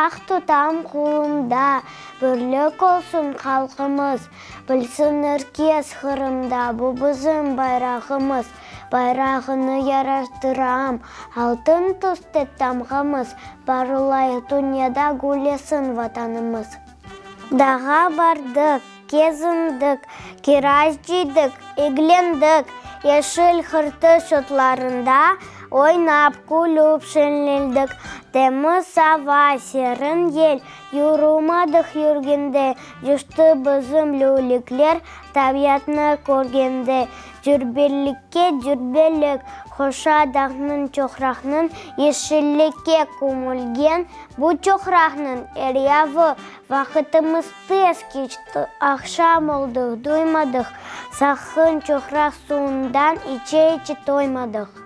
Байрақ тұтам қолымда, бірлік олсын халқымыз, білсін іркес қырымда, бұл біздің байрағымыз. Байрағыны яраштырам, алтын түсті тамғымыз, барылай дүнияда гүлесін ватанымыз. Даға бардық, кезіндік, кираж жидік, еглендік, ешіл қырты шотларында, ойнап күліп шенлелдік. Теміз сава серін ел, юрумадық юргенде, жүшті бізім лөліклер, табиятны көргенде. Жүрбелікке жүрбелік, қоша дағның чоқрақның, ешілікке көмілген, бұл чоқрақның әрявы вақытымыз тез кечті, ақшам олдық, доймадық, сақын чоқрақ суындан иче-иче тоймадық.